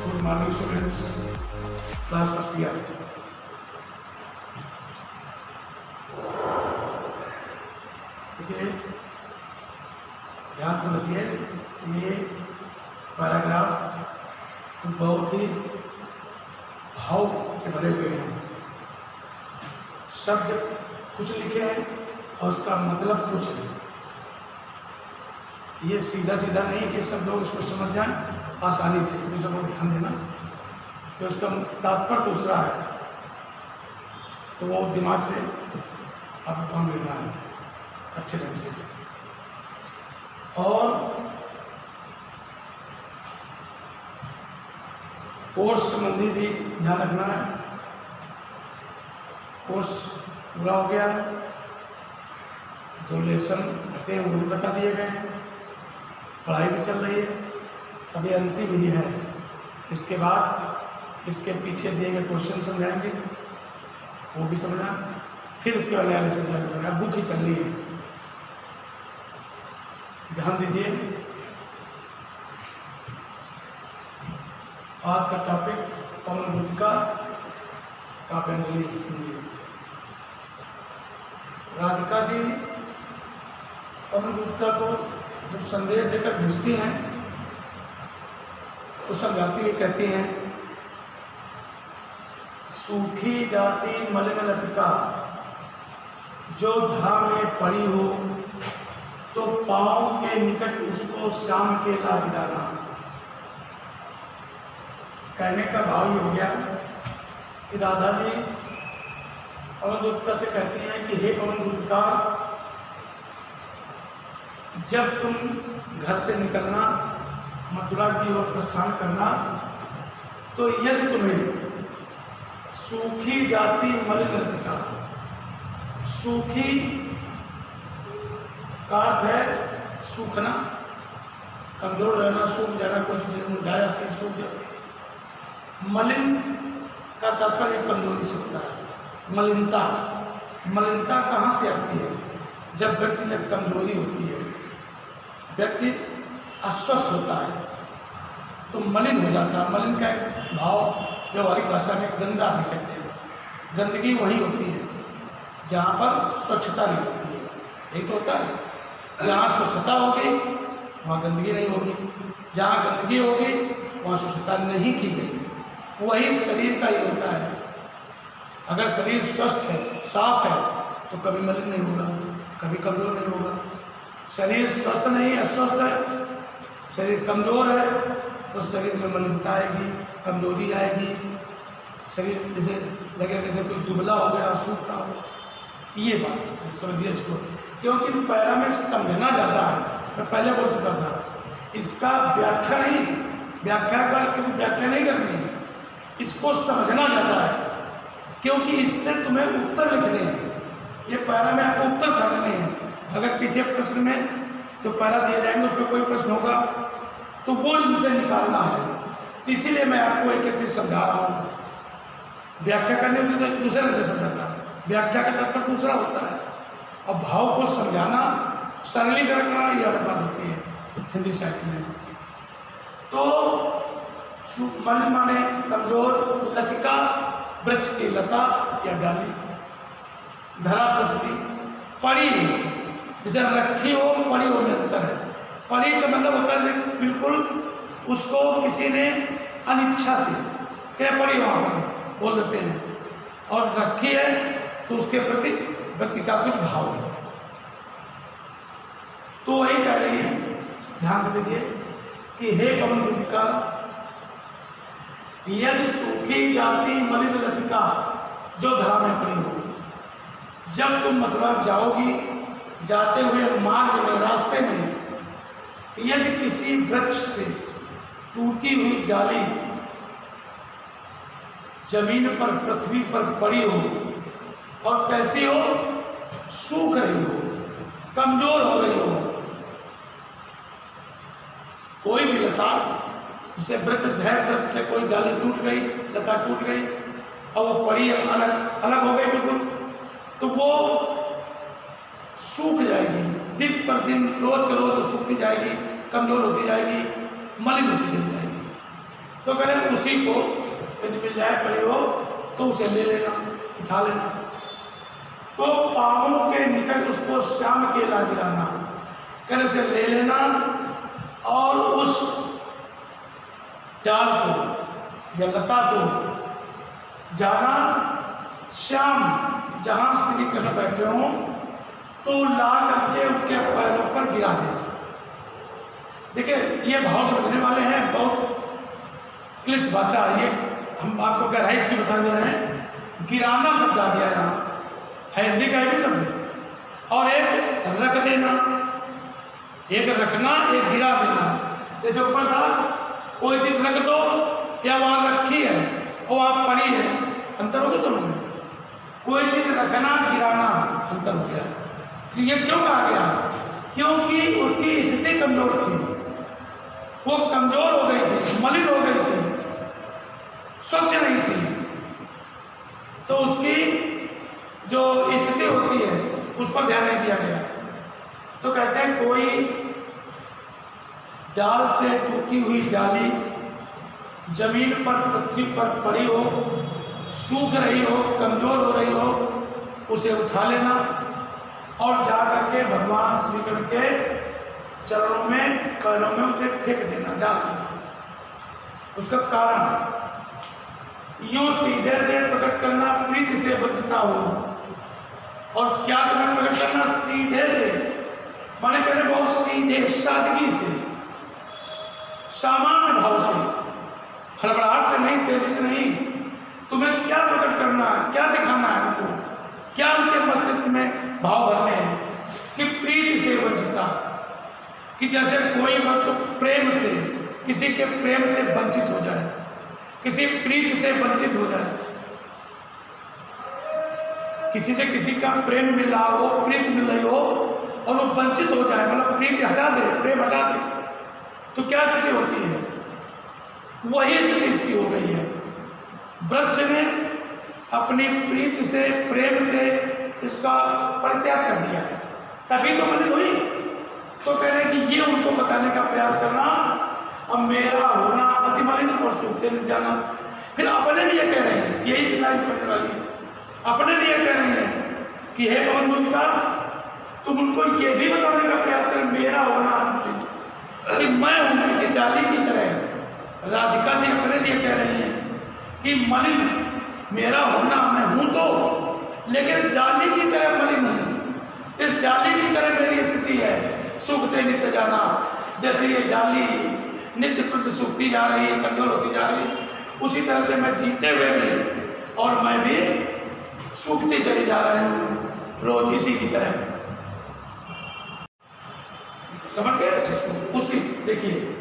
Good morning students, class first year. ठीक है, ध्यान से समझिए। ये पैराग्राफ बहुत ही भाव से भरे हुए हैं। शब्द कुछ लिखे हैं और उसका मतलब कुछ नहीं। ये सीधा सीधा नहीं कि सब लोग इसको समझ जाएं आसानी से। तो सब लोग ध्यान देना कि उसका तात्पर्य दूसरा है, तो वो दिमाग से आपको काम लेना है अच्छे ढंग से। और कोर्स संबंधी भी ध्यान रखना है। कोर्स पूरा हो गया, जो लेसन करते हैं वो भी बता दिए गए हैं, पढ़ाई भी चल रही है, अभी अंतिम ही है। इसके बाद इसके पीछे दिए गए क्वेश्चन समझाएंगे, वो भी समझना, फिर इसके बाद नया लेसन चालू करना। बुक ही चल रही है, ध्यान दीजिए। आज का टॉपिक पवन गुप्ता काव्यांजलि हिंदी। राधिका जी पवन गुप्ता को जब संदेश देकर भेजती हैं तो समझाती हुई कहती हैं, सूखी जाती मलिन लतिका जो धरा में पड़ी हो, तो पाँव के निकट उसको शाम के ला गिराना। कहने का भाव ये हो गया कि राधा जी पवन गुप्ता से कहती हैं कि हे पवन गुप्ता, जब तुम घर से निकलना, मथुरा की ओर प्रस्थान करना, तो यदि तुम्हें सूखी जाती मलिन लतिका, सूखी का अर्थ है सूखना, कमजोर रहना, सूख जाना, कोई चीज मुरझा जाती है, सूख जाती है। मलिन का तात्पर्य कमजोरी से होता है। मलिनता, मलिनता कहाँ से आती है? जब व्यक्ति में कमजोरी होती है, व्यक्ति अस्वस्थ होता है तो मलिन हो जाता है। मलिन का एक भाव व्यवहारिक भाषा में गंदा भी कहते हैं। गंदगी वही होती है जहाँ पर स्वच्छता नहीं होती है, यही तो होता है। जहाँ स्वच्छता होगी वहाँ गंदगी नहीं होगी, जहाँ गंदगी होगी वहाँ स्वच्छता नहीं की गई। वही शरीर का ही होता है। अगर शरीर स्वस्थ है, साफ है, तो कभी मलिन नहीं होगा, कभी कमजोर नहीं होगा। शरीर स्वस्थ नहीं, अस्वस्थ है, शरीर कमजोर है, तो शरीर में मलिनता आएगी, कमजोरी आएगी। शरीर जैसे लगेगा जैसे कोई दुबला हो गया, सूख रहा हो। ये बात समझिए इसको, क्योंकि पैरा में समझना ज़्यादा है। मैं पहले बोल चुका था, इसका व्याख्या नहीं, व्याख्या नहीं करनी है, इसको समझना ज़्यादा है, क्योंकि इससे तुम्हें उत्तर लिखने हैं। ये पैरा में आपको उत्तर छाटने हैं। अगर पीछे प्रश्न में जो पैरा दिए जाएंगे उसमें कोई प्रश्न होगा तो वो इनसे निकालना है। इसीलिए मैं आपको एक एक चीज़ समझा रहा हूँ। व्याख्या करने में तो दूसरे ढंग से समझाता है, व्याख्या का तात्पर्य दूसरा होता है। और भाव को समझाना, सरलीकरण करना, यह अलग बात होती है हिंदी साहित्य में। तो मलिन माने कमजोर, लतिका वृक्ष की लता या डाली, धरा पृथ्वी, पड़ी जैसे रखी हो, पड़ी हो में अंतर है। पड़ी का मतलब होता है बिल्कुल उसको किसी ने अनिच्छा से क्या पड़ी वहाँ पर बोल देते हैं, और रखी है तो उसके प्रति व्यक्ति का कुछ भाव है। तो वही कह रही है, ध्यान से देखिए कि हे पवन गुप्ता, यदि सूखी जाती मलिन लतिका जो धरा में पड़ी हो, जब तुम मथुरा जाओगी, जाते हुए मार्ग में, रास्ते में यदि किसी वृक्ष से टूटी हुई डाली जमीन पर, पृथ्वी पर पड़ी हो, और कैसी हो, सूख रही हो, कमजोर हो गई हो, कोई भी लता, जैसे वृक्ष है, वृक्ष से कोई डाली टूट गई, लता टूट गई और वो पड़ी अलग अलग हो गई बिल्कुल, तो वो सूख जाएगी। दिन पर दिन, रोज के रोज वो सूखती जाएगी, कमजोर होती जाएगी, मलिन होती चली जाएगी। तो कह रहे उसी को यदि मिल जाए पड़ी हो तो उसे ले लेना, उठा लेना। तो पांवों के निकट उसको श्याम केला गिराना, कह रहे उसे ले लेना और उस डाल को या लता को जाना श्याम जहां श्री कृष्ण बैठे हों तो ला करके उनके पैरों पर गिरा देना। देखिए ये भाव समझने वाले हैं, बहुत क्लिष्ट भाषा है ये, हम आपको गहराई इसकी बता दे रहे हैं। गिराना शब्द आ गया यहाँ, है हिंदी का भी शब्द। और एक रख देना, एक रखना, एक गिरा देना। जैसे ऊपर था कोई चीज रख दो या वहां रखी है और वहां पड़ी है, अंतर हो गया दोनों में। कोई चीज रखना, गिराना, अंतर हो गया। तो ये क्यों कहा गया? क्योंकि उसकी स्थिति कमजोर थी, वो कमजोर हो गई थी, मलिन हो गई थी, स्वच्छ नहीं थी। तो उसकी जो स्थिति होती है उस पर ध्यान नहीं दिया गया। तो कहते हैं कोई डाल से टूटी हुई डाली जमीन पर, पृथ्वी पर पड़ी हो, सूख रही हो, कमजोर हो रही हो, उसे उठा लेना और जा करके भगवान श्री कृष्ण के चरणों में, पैरों में उसे फेंक देना, डाल देना। उसका कारण यूं सीधे से प्रकट करना, प्रीति से बचता हो। और क्या तुम्हें प्रकट करना? सीधे से, माने कहने बहुत सीधे, सादगी से, सामान्य भाव से, हड़बड़ाहट से नहीं, तेजी से नहीं। तुम्हें क्या प्रकट करना है, क्या दिखाना है उनको, क्या उनके मस्तिष्क में भाव भरने हैं कि प्रीति से वंचिता, कि जैसे कोई वस्तु प्रेम से, किसी के प्रेम से वंचित हो जाए, किसी प्रीति से वंचित हो जाए, किसी से किसी का प्रेम मिल रहा हो, प्रीति मिल रही हो और वो वंचित हो जाए, मतलब प्रीति हटा दे, प्रेम हटा दे, तो क्या स्थिति होती है? वही स्थिति इसकी हो गई है। वृक्ष ने अपनी प्रीति से, प्रेम से इसका परित्याग कर दिया है, तभी तो मलिन हुई। तो कह रहे हैं कि ये उनको बताने का प्रयास करना, अब मेरा होना अति मलिन और सूखते नहीं जाना। फिर अपने लिए कह रहे हैं, यही सिलाई समझने वाली है, अपने लिए कह रहे हैं कि हे पवन मुद्रिका, तुम उनको ये भी बताने का प्रयास करें मेरा होना अति मलिन, कि मैं हूं किसी डाली की तरह। राधिका जी अपने लिए कह रही हैं कि मलिन मेरा होना, मैं हूं तो, लेकिन डाली की तरह मलिन हूं। इस डाली की तरह मेरी स्थिति है, सूखते नित्य जाना। जैसे ये डाली नित्य प्रति सूखती जा रही है, कमजोर होती जा रही है, उसी तरह से मैं जीते हुए भी और मैं भी सूखती चली जा रही हूँ रोज इसी की तरह। समझ गए? उसी देखिए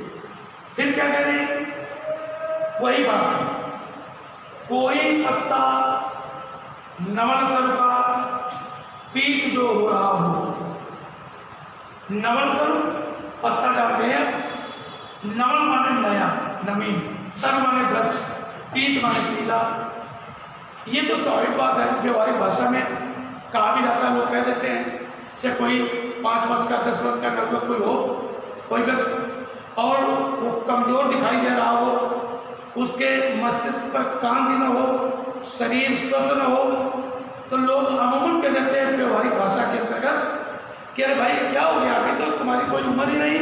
फिर क्या कह रहे हैं, वही बात, कोई पत्ता नवल तरु का पीक जो हो रहा हो। नवल तरु पत्ता जानते हैं, नवल माने नया, नवीन, तर माने वृक्ष, पीत माने पीला। ये तो स्वाभाविक बात है, व्यवहारिक भाषा में कहा भी जाता है, लोग कह देते हैं। से कोई 5 वर्ष का, 10 वर्ष का लगभग कोई हो, कोई व्यक्ति और वो कमजोर दिखाई दे रहा हो, उसके मस्तिष्क पर कांति न हो, शरीर स्वस्थ न हो, तो लोग अमूमन कह देते हैं व्यवहारिक भाषा के अंतर्गत कि अरे भाई क्या हो गया, अभी तो तुम्हारी कोई उम्र ही नहीं,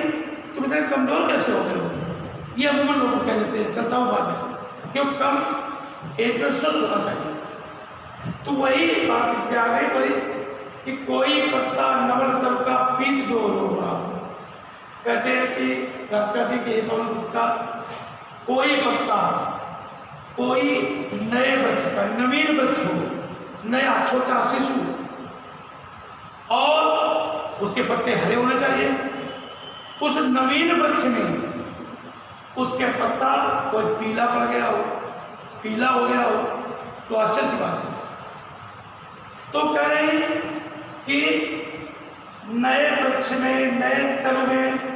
तुम इतने कमजोर कैसे हो गए हो। ये अमूमन लोग कह देते हैं, चलता हुआ बात है, क्यों कम एज में स्वस्थ होना चाहिए। तो वही बात इसके आगे पड़ी कि कोई पत्ता नवल तरु का पीत जो हो रहा हो। कहते हैं कि राधिका जी के पवन का कोई पत्ता, कोई नए वृक्ष का, नवीन वृक्ष हो, नया छोटा शिशु, और उसके पत्ते हरे होने चाहिए। उस नवीन वृक्ष में उसके पत्ता कोई पीला पड़ गया हो, पीला हो गया हो, तो आश्चर्य की बात है। तो कह रहे हैं कि नए वृक्ष में, नए तल में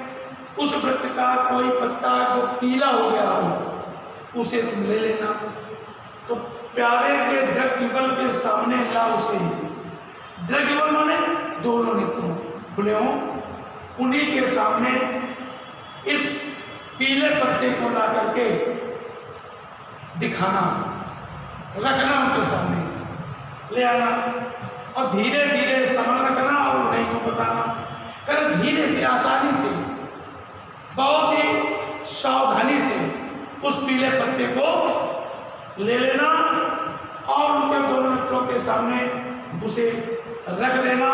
उस वृक्ष का कोई पत्ता जो पीला हो गया हो, उसे तुम ले लेना। तो प्यारे के दृग युगल के सामने ला उसे। दृग युगल माने दोनों नेत्रों खुले हों, उन्हीं के सामने इस पीले पत्ते को ला करके दिखाना, रखना उनके सामने ले आना और धीरे धीरे समझ रखना और उन्हीं को बताना। कर धीरे से, आसानी से, बहुत ही सावधानी से उस पीले पत्ते को ले लेना और उनके दोनों मित्रों के सामने उसे रख देना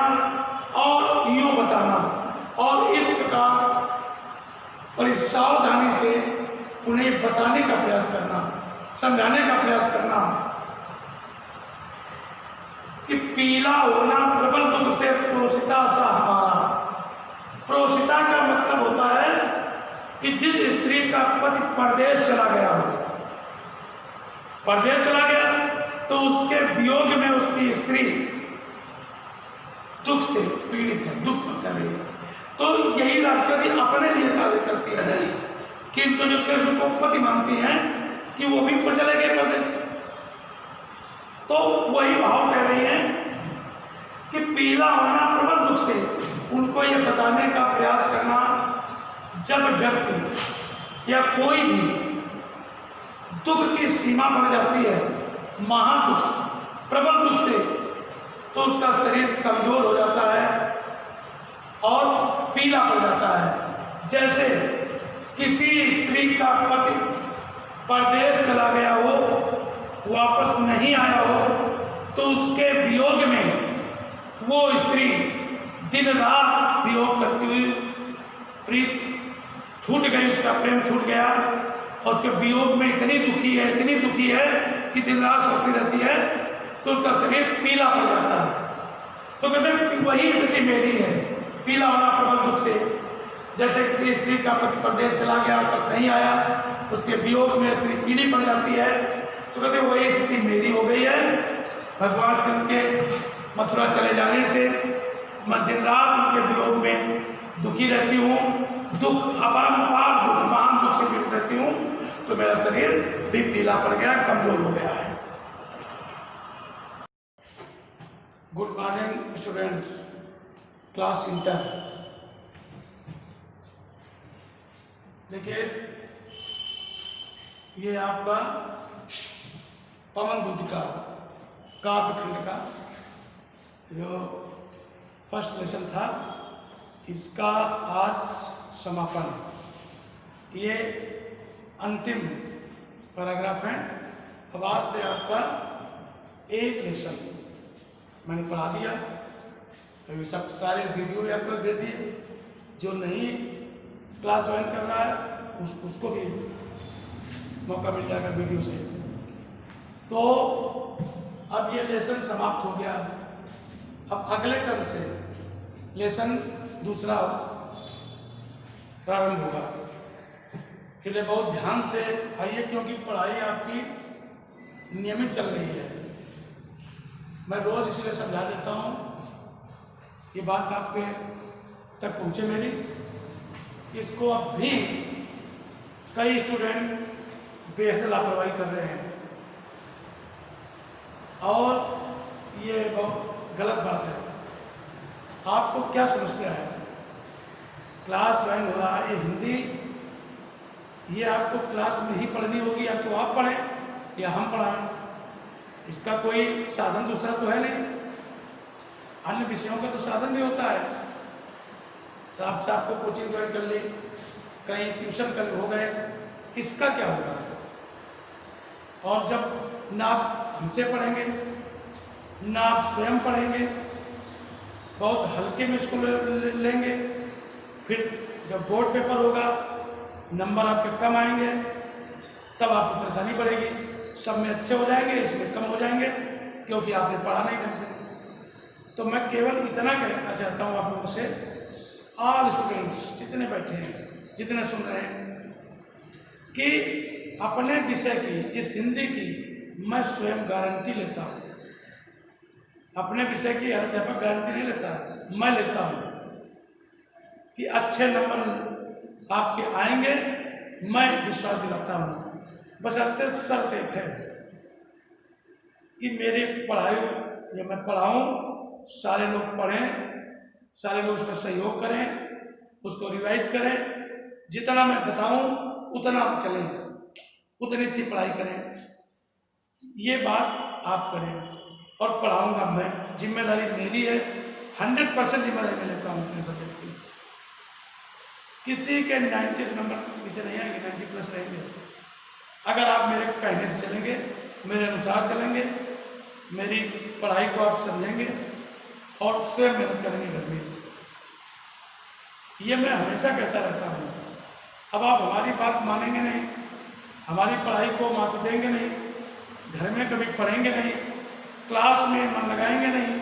और यूं बताना और इस प्रकार और इस सावधानी से उन्हें बताने का प्रयास करना, समझाने का प्रयास करना कि पीला होना प्रबल दुख से प्रोसिता सा हमारा। प्रोसिता का मतलब होता है कि जिस स्त्री का पति परदेश चला गया हो, परदेश चला गया तो उसके वियोग में उसकी स्त्री दुख से पीड़ित है, दुख कर रही है। तो यही राधिका जी अपने लिए कार्य करती है कि इनको जो कृष्ण को पति मानती हैं कि वो भी चले गए परदेश, तो वही भाव कह रही हैं कि पीला होना प्रबल दुख से उनको ये बताने का प्रयास करना, जब व्यक्ति या कोई भी दुख की सीमा बढ़ जाती है, महादुख से, प्रबल दुख से, तो उसका शरीर कमजोर हो जाता है और पीला पड़ जाता है। जैसे किसी स्त्री का पति परदेश चला गया हो, वापस नहीं आया हो, तो उसके वियोग में वो स्त्री दिन रात वियोग करती हुई, प्रीत छूट गई, उसका प्रेम छूट गया और उसके वियोग में इतनी दुखी है कि दिन रात सोचती रहती है, तो उसका शरीर पीला पड़ जाता है। तो कहते हैं वही स्थिति मेरी है, पीला होना प्रबल दुख से। जैसे किसी स्त्री का पति परदेश चला गया, वापस नहीं आया, उसके वियोग में स्त्री पीली पड़ जाती है, तो कहते वही स्थिति मेरी हो गई है। भगवान कृष्ण के मथुरा चले जाने से मैं दिन रात उनके वियोग में दुखी रहती हूँ, दुख अपरंपार दुख, महान दुख से पीड़ित रहती हूँ, तो मेरा शरीर भी पीला पड़ गया, कमजोर हो गया है। Good morning students, class inter. देखिए ये आपका पवन बुद्ध का काव्य खंड का जो फर्स्ट लेसन था, इसका आज समापन। ये अंतिम पैराग्राफ है। अब आज से आपका एक लेसन मैंने पढ़ा दिया, तो सब सारे वीडियो भी आपको दे दिए। जो नहीं क्लास ज्वाइन कर रहा है उसको भी मौका मिल जाएगा वीडियो से। तो अब ये लेसन समाप्त हो गया। अब अगले टर्म से लेसन दूसरा प्रारंभ होगा। के लिए बहुत ध्यान से आइए, क्योंकि पढ़ाई आपकी नियमित चल रही है। मैं रोज इसलिए समझा देता हूँ, ये बात आपके तक पहुँचे मेरी। इसको अब भी कई स्टूडेंट बेहद लापरवाही कर रहे हैं और ये बहुत गलत बात है। आपको क्या समस्या है? क्लास ज्वाइन हो रहा है, ये हिंदी ये आपको क्लास में ही पढ़नी होगी, या तो आप पढ़ें या हम पढ़ाएं। इसका कोई साधन दूसरा तो है नहीं। अन्य विषयों का तो साधन भी होता है। साफ से आपको कोचिंग ज्वाइन कर ली, कहीं ट्यूशन कर हो गए, इसका क्या होगा? और जब ना आप हमसे पढ़ेंगे ना आप स्वयं पढ़ेंगे, बहुत हल्के में इसको लेंगे, फिर जब बोर्ड पेपर होगा नंबर आपके कम आएंगे, तब आपको परेशानी पड़ेगी। सब में अच्छे हो जाएंगे, इसमें कम हो जाएंगे, क्योंकि आपने पढ़ा नहीं ढंग से। तो मैं केवल इतना कहना चाहता हूँ आप लोगों से, ऑल स्टूडेंट्स जितने बैठे हैं, जितने सुन रहे हैं, कि अपने विषय की, इस हिंदी की मैं स्वयं गारंटी लेता हूँ। अपने विषय की अध्यापक गारंटी नहीं लेता, मैं लेता हूँ कि अच्छे नंबर आपके आएंगे। मैं विश्वास दिलाता हूँ। बशर्ते शर्त एक है कि मेरे पढ़ाई या मैं पढ़ाऊँ, सारे लोग पढ़ें, सारे लोग उसमें सहयोग करें, उसको रिवाइज करें, जितना मैं बताऊं उतना आप चलें, उतनी अच्छी पढ़ाई करें, ये बात आप करें। और पढ़ाऊंगा मैं, जिम्मेदारी मेरी है, 100% जिम्मेदारी मैं लेता हूँ अपने सब्जेक्ट की। किसी के 90 नंबर पीछे नहीं आएंगे, 90+ रहेंगे। अगर आप मेरे कहने से चलेंगे, मेरे अनुसार चलेंगे, मेरी पढ़ाई को आप समझेंगे और स्वयं मेहनत करेंगे घर में। ये मैं हमेशा कहता रहता हूँ। अब आप हमारी बात मानेंगे नहीं, हमारी पढ़ाई को महत्व देंगे नहीं, घर में कभी पढ़ेंगे नहीं, क्लास में मन लगाएंगे नहीं,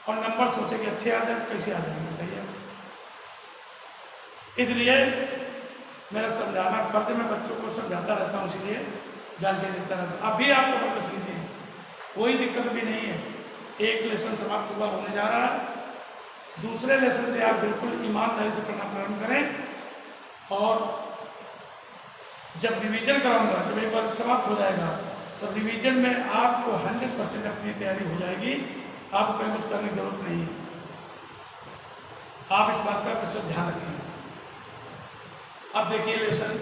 और नंबर सोचेंगे अच्छे आ जाए तो कैसे आ जाएंगे बताइए। इसलिए मेरा समझाना फर्ज, मैं बच्चों को समझाता रहता हूँ, इसलिए जानकारी देता रहता हूँ। अभी आपको फोकस कीजिए, कोई दिक्कत भी नहीं है। एक लेसन समाप्त हुआ, होने जा रहा है, दूसरे लेसन से आप बिल्कुल ईमानदारी से पढ़ना प्रारंभ करें। और जब रिवीजन कराऊंगा, जब एक बार समाप्त हो जाएगा, तो रिवीजन में आपको 100% अपनी तैयारी हो जाएगी, आपको कहीं कुछ करने की जरूरत नहीं है। आप इस बात का विशेष ध्यान रखें। अब देखिए लेसन,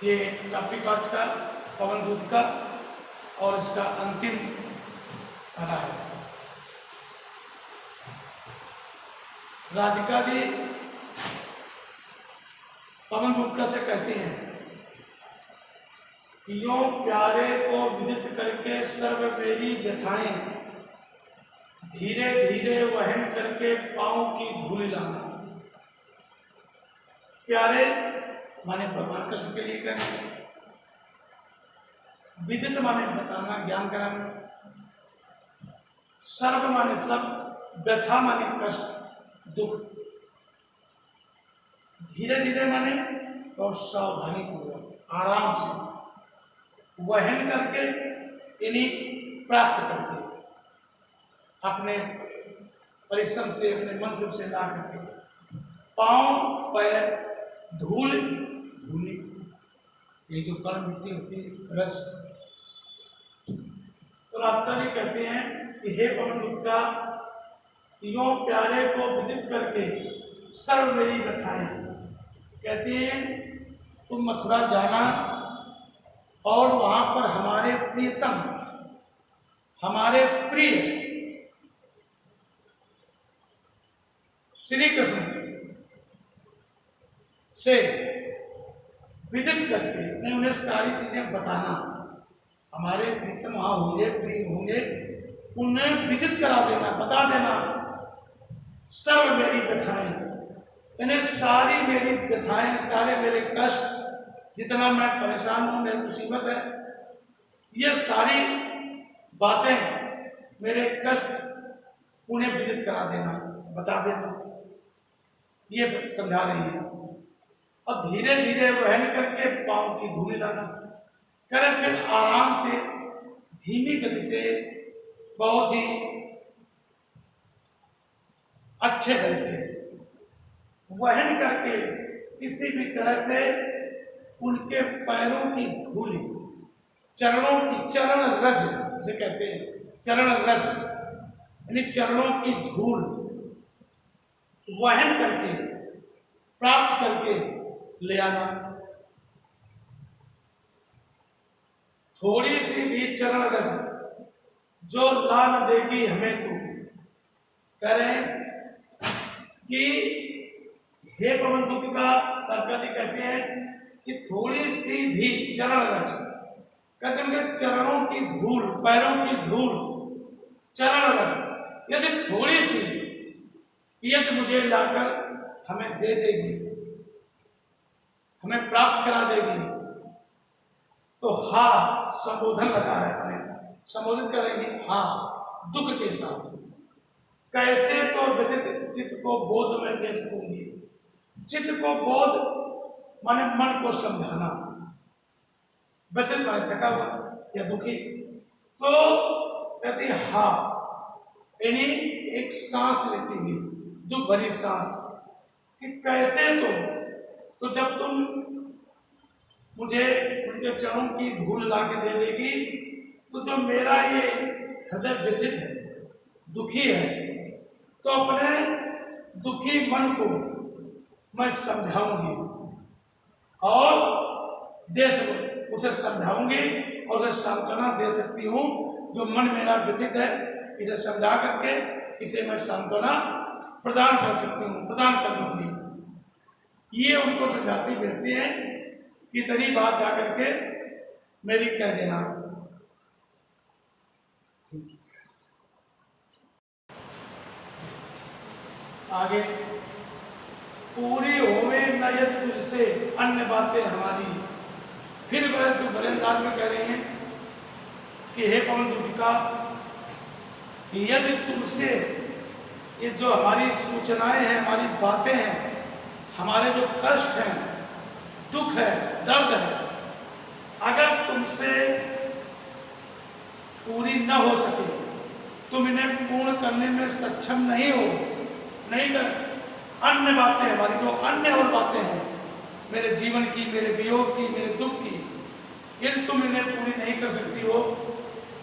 ये टॉपिक 5 का पवन दूत का, और इसका अंतिम धारा है। राधिका जी पवन दूत का से कहती हैं, यों प्यारे को विदित करके सर्व मेरी व्यथाएं, धीरे धीरे वहन करके पांव की धूल लाना। प्यारे माने भगवान कृष्ण के लिए कहना, विदित माने बताना, ज्ञान कराना, सर्व माने सब, व्यथा माने कष्ट, दुख। धीरे धीरे माने और सावधानी पूर्वक, आराम से वहन करके, इन्हीं प्राप्त करके, अपने परिश्रम से, अपने मन से ला करके, पांव पैर धूल धूली, ये जो कर्म मिट्टी होती है रच। तो राधिका जी कहते हैं कि हे पवन दूत का, यों प्यारे को विदित करके सर्व मेरी व्यथाएं, कहते हैं तुम मथुरा जाना और वहां पर हमारे प्रियतम, हमारे प्रिय श्री कृष्ण से विदित करके उन्हें सारी चीजें बताना। हमारे प्रीतम वहां होंगे, प्रिय होंगे, उन्हें विदित करा देना, बता देना सर्व मेरी व्यथाएं, इन्हें सारी मेरी व्यथाएं, सारे मेरे कष्ट, जितना मैं परेशान हूं, मेरी मुसीबत है, ये सारी बातें, मेरे कष्ट, उन्हें विदित करा देना, बता देना, ये समझा रही है। और धीरे धीरे वहन करके पांव की धूल लाना, करें फिर आराम से, धीमी गति से, बहुत ही अच्छे ढंग से वहन करके, किसी भी तरह से उनके पैरों की धूल, चरणों की, चरण रज से कहते हैं, चरण रज यानी चरणों की धूल वहन करके, प्राप्त करके ले आना। थोड़ी सी भी चरण रज जो ला न देगी हमें तू, करें कि हे पवन दूत का, राधिका जी कहते हैं कि थोड़ी सी भी चरण रज, कहते हैं चरणों की धूल, पैरों की धूल, चरण रज यदि थोड़ी सी यदि मुझे लाकर हमें दे देगी, हमें प्राप्त करा देगी, तो हा संबोधन लगा है, हमें संबोधित करेंगे हा दुख के साथ, कैसे तो व्यथित चित्त को बोध में दे सकूंगी। चित्त को बोध माने मन को समझाना, व्यथित माने थका हुआ या दुखी, तो कहती हा, यानी एक सांस लेती हुई, दुख भरी सांस, कि कैसे तो जब तुम मुझे उनके चरणों की धूल ला के दे देगी, तो जो मेरा ये हृदय व्यथित है, दुखी है, तो अपने दुखी मन को मैं समझाऊंगी, और दे सकूं, उसे समझाऊंगी और उसे सांत्वना दे सकती हूँ। जो मन मेरा व्यथित है इसे समझा करके इसे मैं सांत्वना प्रदान कर सकती हूँ, प्रदान कर दूंगी। ये उनको समझाते भेजते हैं कि इतनी बात जा करके मेरी कह देना। आगे, पूरी होवे न यदि तुझसे अन्य बातें हमारी। फिर बड़े अंदाज में कह रहे हैं कि हे पवन दूतिका, यदि तुमसे ये जो हमारी सूचनाएं हैं, हमारी बातें हैं, हमारे जो कष्ट हैं, दुख है, दर्द है, अगर तुमसे पूरी न हो सके, तुम इन्हें पूर्ण करने में सक्षम नहीं हो, नहीं कर, अन्य बातें हमारी जो अन्य और बातें हैं मेरे जीवन की, मेरे वियोग की, मेरे दुख की, यदि तुम इन्हें पूरी नहीं कर सकती हो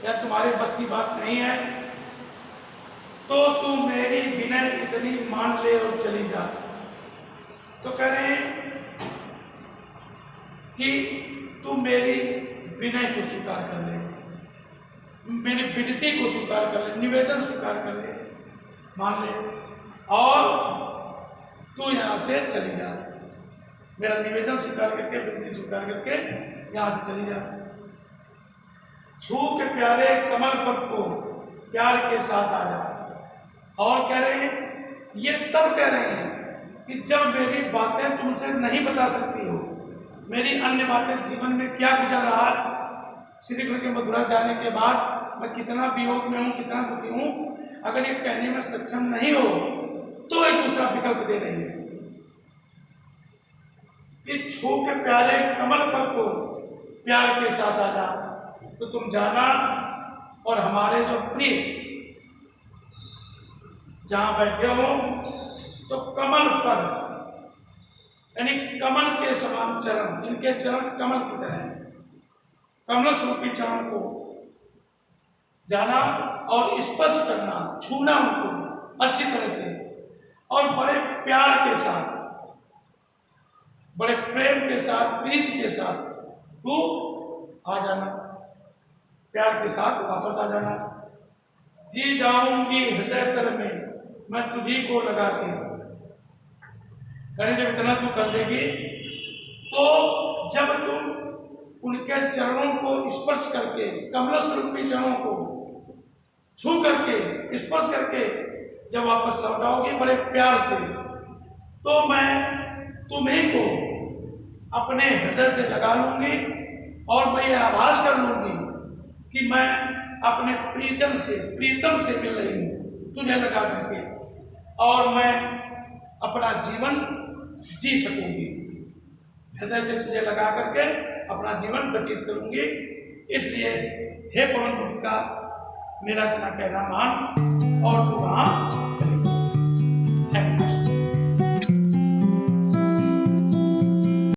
या तुम्हारे बस की बात नहीं है, तो तू मेरी विनय इतनी मान ले और चली जा। तो कह रहे हैं कि तू मेरी विनय को स्वीकार कर ले, मेरी विनती को स्वीकार कर ले, निवेदन स्वीकार कर ले, मान ले, और तू यहाँ से चली जा। मेरा निवेदन स्वीकार करके, विनती स्वीकार करके यहाँ से चली जा। छू के प्यारे कमल पद को प्यार के साथ आ जा। और कह रहे हैं, ये तब कह रहे हैं कि जब मेरी बातें तुमसे नहीं बता सकती हो, मेरी अन्य बातें जीवन में क्या गुजर रहा है, श्री कृष्ण के मथुरा जाने के बाद मैं कितना वियोग में हूँ, कितना दुखी हूँ, अगर ये कहने में सक्षम नहीं हो तो एक दूसरा विकल्प दे रही है कि छू के प्यारे कमल पद को प्यार के साथ आ जा। तो तुम जाना और हमारे जो प्रिय जहां बैठे हो तो कमल पर, यानी कमल के समान चरण, जिनके चरण कमल की तरह हैं, कमल स्वरूपी चरण को जाना और स्पर्श करना, छूना उनको अच्छी तरह से और बड़े प्यार के साथ, बड़े प्रेम के साथ, प्रीति के साथ तू आ जाना, प्यार के साथ वापस आ जाना। जी जाऊंगी हृदय तर में मैं तुझी को लगा के। जब इतना तू कर देगी तो जब तुम उनके चरणों को स्पर्श करके, कमल स्वरूपी चरणों को छू करके, स्पर्श करके जब वापस लौट आओगे बड़े प्यार से, तो मैं तुम्हें को अपने हृदय से लगा लूंगी और मैं ये आभास कर लूंगी कि मैं अपने प्रियजन से, प्रीतम से मिल रही हूँ तुझे लगा करके, और मैं अपना जीवन जी सकूंगी, हृदय से तुझे लगा करके अपना जीवन व्यतीत करूंगी। इसलिए हे पवन दूतिका, मेरा इतना कहना मान और तू वहां चली जा।